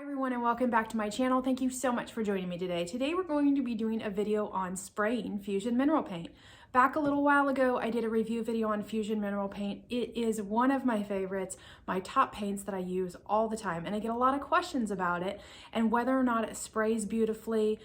Hi everyone and welcome back to my channel. Thank you so much for joining me today. Today we're going to be doing a video on spraying Fusion mineral paint. Back a little while ago, I did a review video on Fusion mineral paint. It is one of my favorites, my top paints that I use all the time, and I get a lot of questions about it and whether or not it sprays beautifully.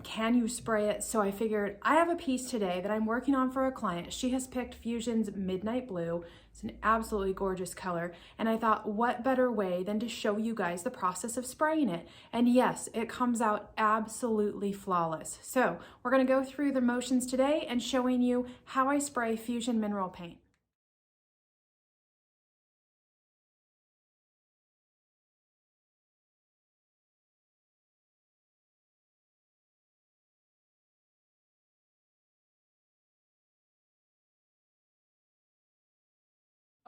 Can you spray it? So I figured I have a piece today that I'm working on for a client. She has picked Fusion's Midnight Blue. It's an absolutely gorgeous color, and I thought what better way than to show you guys the process of spraying it. And yes, it comes out absolutely flawless. So we're going to go through the motions today and showing you how I spray Fusion mineral paint.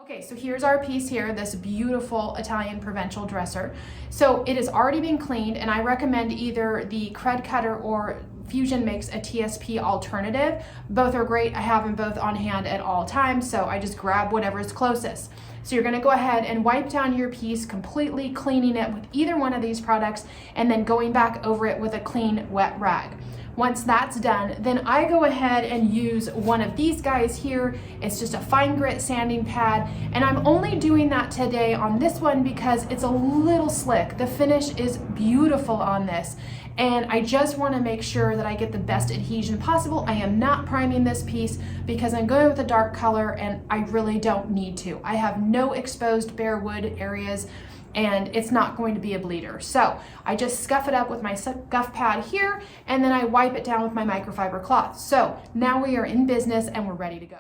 Okay, so here's our piece here, this beautiful Italian provincial dresser. So it has already been cleaned, and I recommend either the Cred Cutter or Fusion makes a TSP alternative. Both are great. I have them both on hand at all times, so I just grab whatever is closest. So you're gonna go ahead and wipe down your piece, completely cleaning it with either one of these products, and then going back over it with a clean, wet rag. Once that's done, then I go ahead and use one of these guys here. It's just a fine grit sanding pad, and I'm only doing that today on this one because it's a little slick. The finish is beautiful on this, and I just want to make sure that I get the best adhesion possible. I am not priming this piece because I'm going with a dark color and I really don't need to. I have no exposed bare wood areas, and it's not going to be a bleeder. So I just scuff it up with my scuff pad here, and then I wipe it down with my microfiber cloth. So now we are in business and we're ready to go.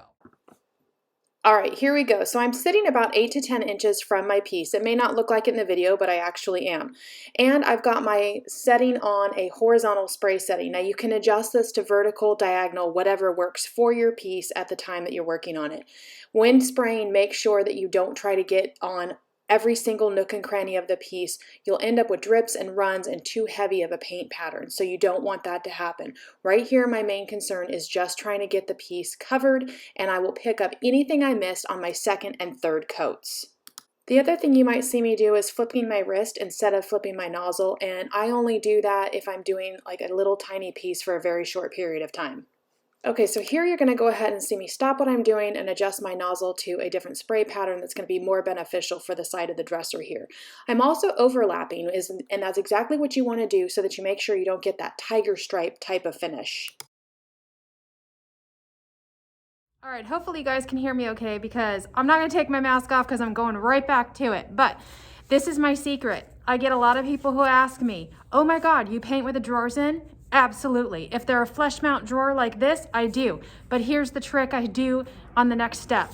All right, here we go. So I'm sitting about 8 to 10 inches from my piece. It may not look like it in the video, but I actually am. And I've got my setting on a horizontal spray setting. Now you can adjust this to vertical, diagonal, whatever works for your piece at the time that you're working on it. When spraying, make sure that you don't try to get on every single nook and cranny of the piece. You'll end up with drips and runs and too heavy of a paint pattern, so you don't want that to happen. Right here, my main concern is just trying to get the piece covered, and I will pick up anything I missed on my second and third coats. The other thing you might see me do is flipping my wrist instead of flipping my nozzle, and I only do that if I'm doing like a little tiny piece for a very short period of time. Okay, so here you're going to go ahead and see me stop what I'm doing and adjust my nozzle to a different spray pattern that's going to be more beneficial for the side of the dresser here. I'm also overlapping, and that's exactly what you want to do so that you make sure you don't get that tiger stripe type of finish. All right, hopefully you guys can hear me okay, because I'm not going to take my mask off because I'm going right back to it. But this is my secret. I get a lot of people who ask me, oh my God, you paint with the drawers in? Absolutely. If they're a flush mount drawer like this, I do. But here's the trick I do on the next step.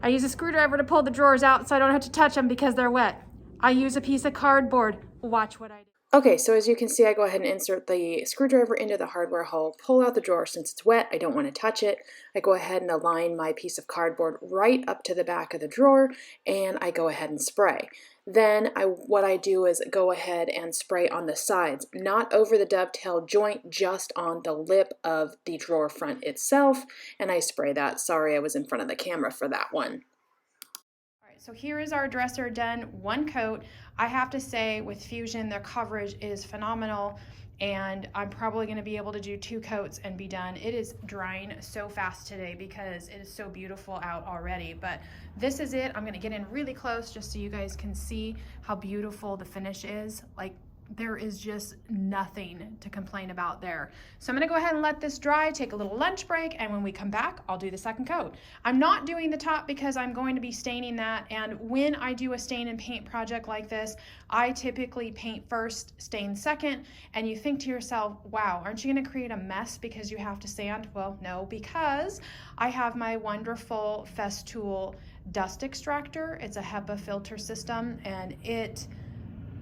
I use a screwdriver to pull the drawers out so I don't have to touch them because they're wet. I use a piece of cardboard. Watch what I do. Okay, so as you can see, I go ahead and insert the screwdriver into the hardware hole, pull out the drawer since it's wet, I don't want to touch it. I go ahead and align my piece of cardboard right up to the back of the drawer, and I go ahead and spray. Then what I do is go ahead and spray on the sides, not over the dovetail joint, just on the lip of the drawer front itself, and I spray that. Sorry, I was in front of the camera for that one. So here is our dresser done, one coat. I have to say with Fusion, their coverage is phenomenal, and I'm probably going to be able to do 2 coats and be done. It is drying so fast today because it is so beautiful out already, but this is it. I'm going to get in really close just so you guys can see how beautiful the finish is. Like, there is just nothing to complain about there. So I'm gonna go ahead and let this dry, take a little lunch break, and when we come back, I'll do the second coat. I'm not doing the top because I'm going to be staining that, and when I do a stain and paint project like this, I typically paint first, stain second, and you think to yourself, wow, aren't you gonna create a mess because you have to sand? Well, no, because I have my wonderful Festool dust extractor. It's a Hepa filter system, and it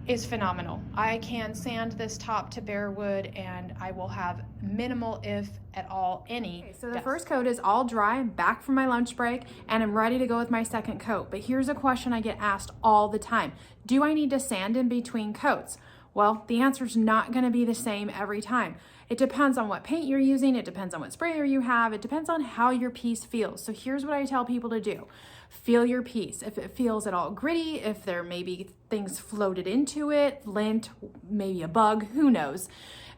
is phenomenal. I can sand this top to bare wood and I will have minimal, if at all, any. Okay, so the first coat is all dry. I'm back from my lunch break and I'm ready to go with my second coat. But here's a question I get asked all the time. Do I need to sand in between coats? Well, the answer is not going to be the same every time. It depends on what paint you're using. It depends on what sprayer you have. It depends on how your piece feels. So here's what I tell people to do. Feel your piece. If it feels at all gritty, if there may be things floated into it, lint, maybe a bug, who knows,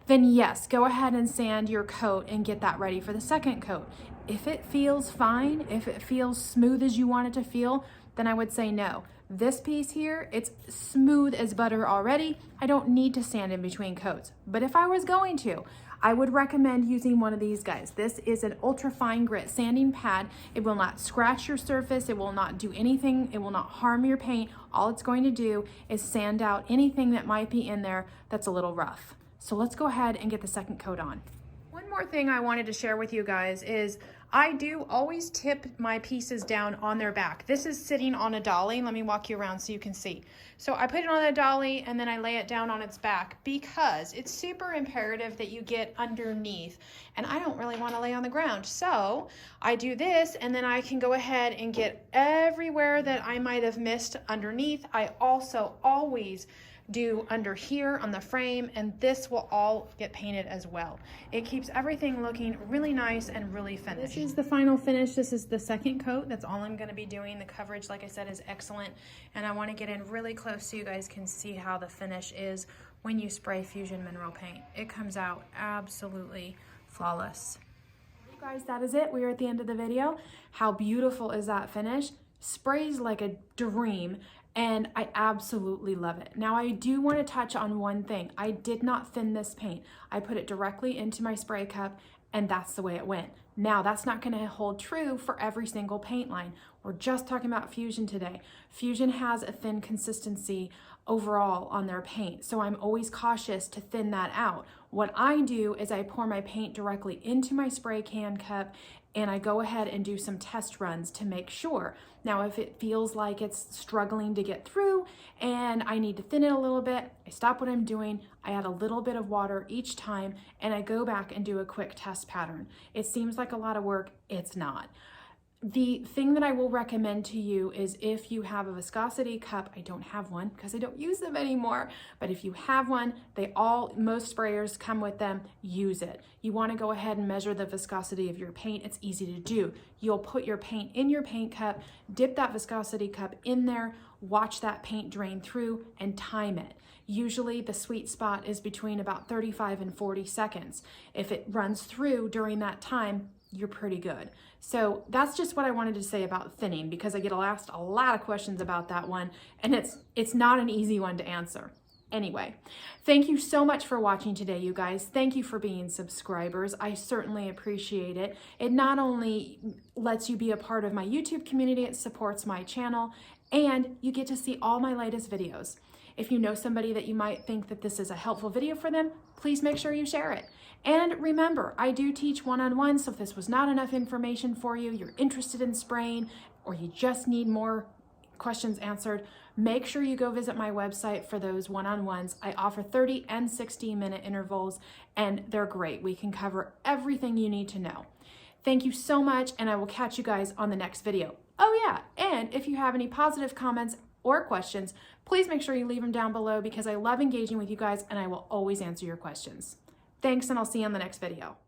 then yes, go ahead and sand your coat and get that ready for the second coat. If it feels fine, if it feels smooth as you want it to feel, then I would say no. This piece here, it's smooth as butter already. I don't need to sand in between coats. But if I was going to, I would recommend using one of these guys. This is an ultra fine grit sanding pad. It will not scratch your surface. It will not do anything. It will not harm your paint. All it's going to do is sand out anything that might be in there that's a little rough. So let's go ahead and get the second coat on. One more thing I wanted to share with you guys is I do always tip my pieces down on their back. This is sitting on a dolly. Let me walk you around so you can see. So I put it on a dolly and then I lay it down on its back because it's super imperative that you get underneath, and I don't really want to lay on the ground. So I do this and then I can go ahead and get everywhere that I might have missed underneath. I also always do under here on the frame, and this will all get painted as well. It keeps everything looking really nice and really finished. This is the final finish. This is the second coat. That's all I'm going to be doing. The coverage, like I said, is excellent, and I want to get in really close so you guys can see how the finish is when you spray Fusion mineral paint. It comes out absolutely flawless. Guys, that is it. We are at the end of the video. How beautiful is that finish? Sprays like a dream, and I absolutely love it. Now I do want to touch on one thing. I did not thin this paint. I put it directly into my spray cup, and that's the way it went. Now that's not going to hold true for every single paint line. We're just talking about Fusion today. Fusion has a thin consistency overall on their paint, so I'm always cautious to thin that out. What I do is I pour my paint directly into my spray can cup, and I go ahead and do some test runs to make sure. Now, if it feels like it's struggling to get through and I need to thin it a little bit, I stop what I'm doing, I add a little bit of water each time, and I go back and do a quick test pattern. It seems like a lot of work, it's not. The thing that I will recommend to you is if you have a viscosity cup, I don't have one because I don't use them anymore, but if you have one, most sprayers come with them, use it. You want to go ahead and measure the viscosity of your paint. It's easy to do. You'll put your paint in your paint cup, dip that viscosity cup in there, watch that paint drain through, and time it. Usually the sweet spot is between about 35 and 40 seconds. If it runs through during that time, you're pretty good. So that's just what I wanted to say about thinning, because I get asked a lot of questions about that one, and it's not an easy one to answer. Anyway, thank you so much for watching today, you guys. Thank you for being subscribers. I certainly appreciate it. It not only lets you be a part of my YouTube community, it supports my channel, and you get to see all my latest videos. If you know somebody that you might think that this is a helpful video for them, please make sure you share it. And remember, I do teach one-on-one, so if this was not enough information for you, you're interested in spraying, or you just need more questions answered, make sure you go visit my website for those one-on-ones. I offer 30 and 60-minute intervals, and they're great. We can cover everything you need to know. Thank you so much, and I will catch you guys on the next video. Oh yeah, and if you have any positive comments or questions, please make sure you leave them down below, because I love engaging with you guys and I will always answer your questions. Thanks, and I'll see you on the next video.